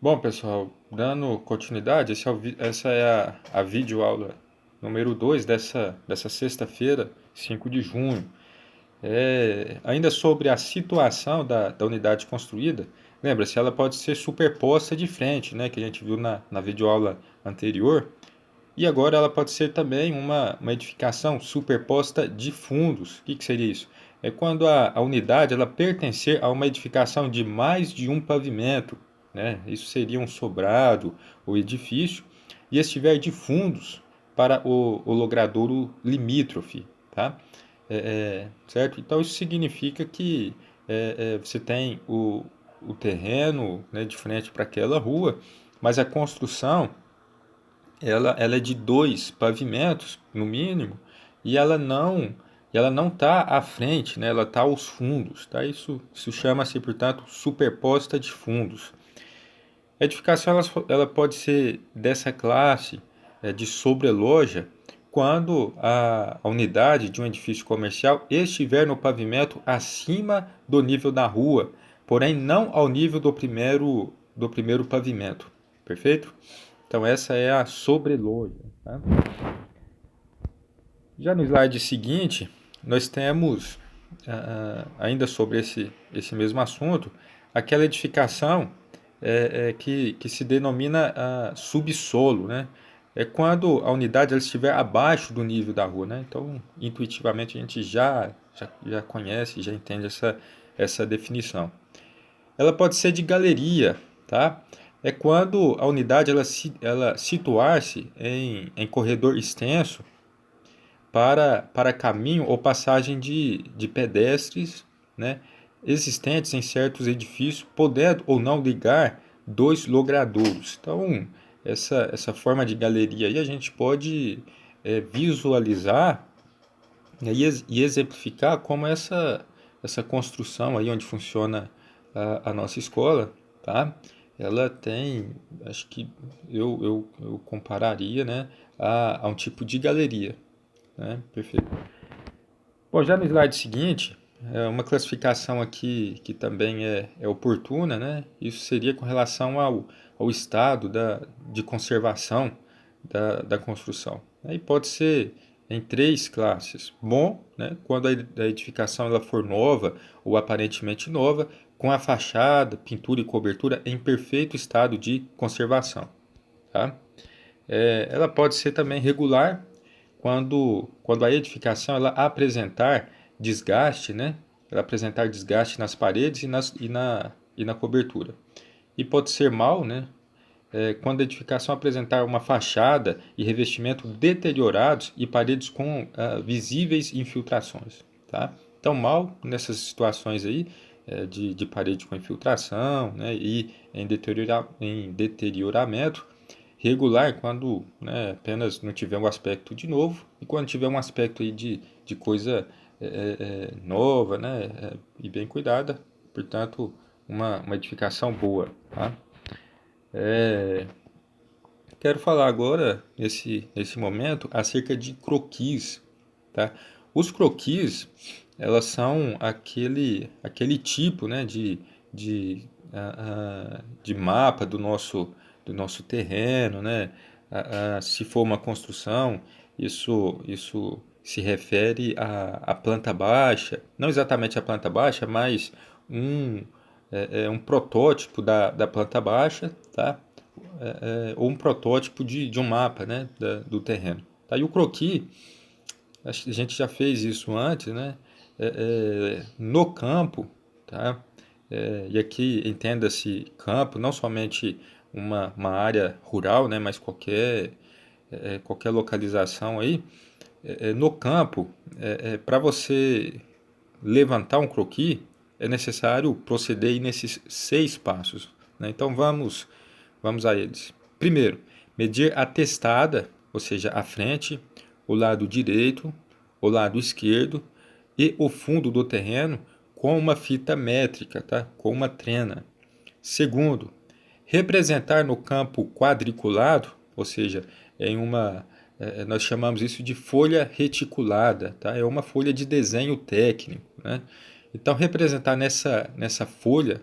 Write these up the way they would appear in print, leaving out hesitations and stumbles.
Bom, pessoal, dando continuidade, essa é a videoaula número 2 dessa sexta-feira, 5 de junho. Ainda sobre a situação da unidade construída, lembra-se, ela pode ser superposta de frente, né, que a gente viu na videoaula anterior, e agora ela pode ser também uma edificação superposta de fundos. O que seria isso? É quando a unidade ela pertencer a uma edificação de mais de um pavimento, né? Isso seria um sobrado ou edifício, e estiver de fundos para o logradouro limítrofe, tá? Certo? Então isso significa que você tem o terreno, né, de frente para aquela rua, mas a construção ela é de dois pavimentos, no mínimo, e ela não está à frente, né? Ela está aos fundos. Tá? Isso chama-se, portanto, superposta de fundos. A edificação ela pode ser dessa classe de sobreloja quando a unidade de um edifício comercial estiver no pavimento acima do nível da rua, porém não ao nível do primeiro pavimento. Perfeito? Então essa é a sobreloja. Tá? Já no slide seguinte, nós temos, ainda sobre esse mesmo assunto, aquela edificação que se denomina subsolo, né? É quando a unidade ela estiver abaixo do nível da rua, né? Então, intuitivamente, a gente já conhece, já entende essa definição. Ela pode ser de galeria, tá? É quando a unidade ela situar-se em corredor extenso para caminho ou passagem de pedestres, né, existentes em certos edifícios, podendo ou não ligar dois logradouros. Então, essa forma de galeria aí a gente pode visualizar, né, e exemplificar como essa construção aí onde funciona a nossa escola, tá? Ela tem, acho que eu compararia, né, a um tipo de galeria, né? Perfeito. Bom, já no slide seguinte, uma classificação aqui que também é oportuna, né? Isso seria com relação ao estado de conservação da construção. Aí pode ser em três classes. Bom, né? Quando a edificação ela for nova ou aparentemente nova, com a fachada, pintura e cobertura em perfeito estado de conservação. Tá? Ela pode ser também regular quando a edificação ela apresentar desgaste, né? Ela apresentar desgaste nas paredes e na cobertura. E pode ser mal, né? Quando a edificação apresentar uma fachada e revestimento deteriorados e paredes com visíveis infiltrações. Tá? Então, mal nessas situações aí, de parede com infiltração, né, e em deterioramento, regular quando, né, apenas não tiver um aspecto de novo, e quando tiver um aspecto aí de coisa nova, né, e bem cuidada, portanto, uma edificação boa. Tá? Quero falar agora, nesse momento, acerca de croquis. Tá? Os croquis, elas são aquele tipo, né, de mapa do nosso terreno, né? Se for uma construção, isso se refere à planta baixa, não exatamente à planta baixa, mas um, um protótipo da planta baixa, tá? Ou um protótipo de um mapa, né, do terreno. Tá? E o croquis, a gente já fez isso antes, né? No campo, tá? E aqui entenda-se campo, não somente uma área rural, né? Mas qualquer localização aí. No campo, para você levantar um croquis, é necessário proceder nesses 6 passos. Né? Então vamos a eles. Primeiro, medir a testada, ou seja, a frente, o lado direito, o lado esquerdo e o fundo do terreno com uma fita métrica, tá? Com uma trena. Segundo, representar no campo quadriculado, ou seja, nós chamamos isso de folha reticulada, tá? É uma folha de desenho técnico, né? Então, representar nessa folha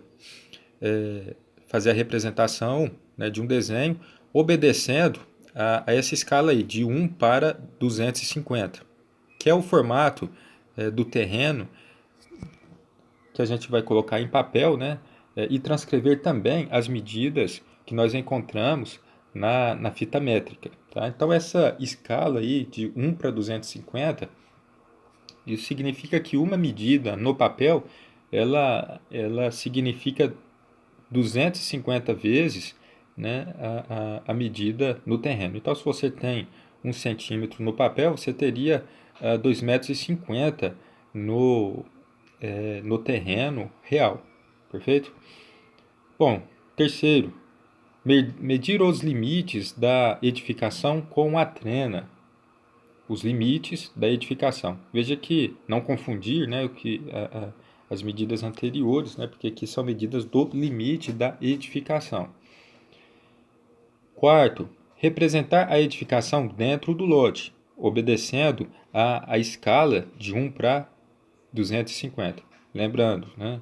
fazer a representação, né, de um desenho obedecendo a essa escala aí, de 1 para 250, que é o formato do terreno que a gente vai colocar em papel, né, e transcrever também as medidas que nós encontramos na fita métrica. Tá? Então, essa escala aí de 1 para 250, isso significa que uma medida no papel, ela significa 250 vezes, né, a medida no terreno. Então, se você tem 1 centímetro no papel, você teria 2,50 metros no terreno real. Perfeito? Bom, terceiro, medir os limites da edificação com a trena. Os limites da edificação. Veja que não confundir, né, as medidas anteriores, né, porque aqui são medidas do limite da edificação. Quarto, representar a edificação dentro do lote, obedecendo a escala de 1 para 250. Lembrando, né,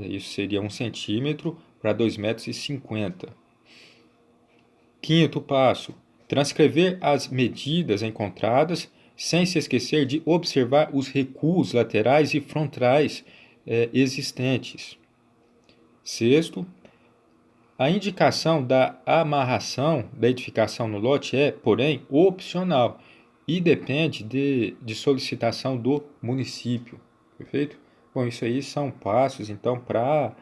isso seria 1 centímetro para 2,50 metros. Quinto passo, transcrever as medidas encontradas sem se esquecer de observar os recuos laterais e frontais existentes. Sexto, a indicação da amarração da edificação no lote é, porém, opcional e depende de solicitação do município. Perfeito? Bom, isso aí são passos, então, para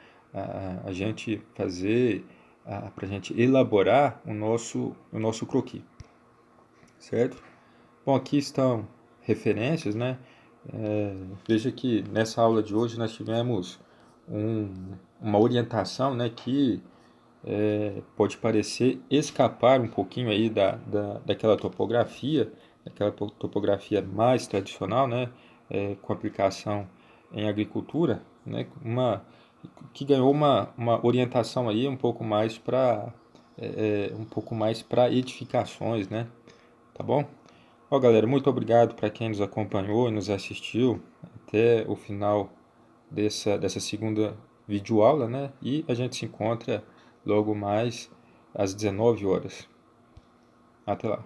a gente fazer, para a gente elaborar o nosso croquis. Certo? Bom, aqui estão referências, né? Veja que nessa aula de hoje nós tivemos uma orientação, né, que pode parecer escapar um pouquinho aí daquela topografia mais tradicional, né, com aplicação em agricultura, né, que ganhou uma orientação aí um pouco mais para edificações, né, tá bom? Ó, galera, muito obrigado para quem nos acompanhou e nos assistiu até o final dessa segunda videoaula, né? E a gente se encontra logo mais às 19 horas. Até lá.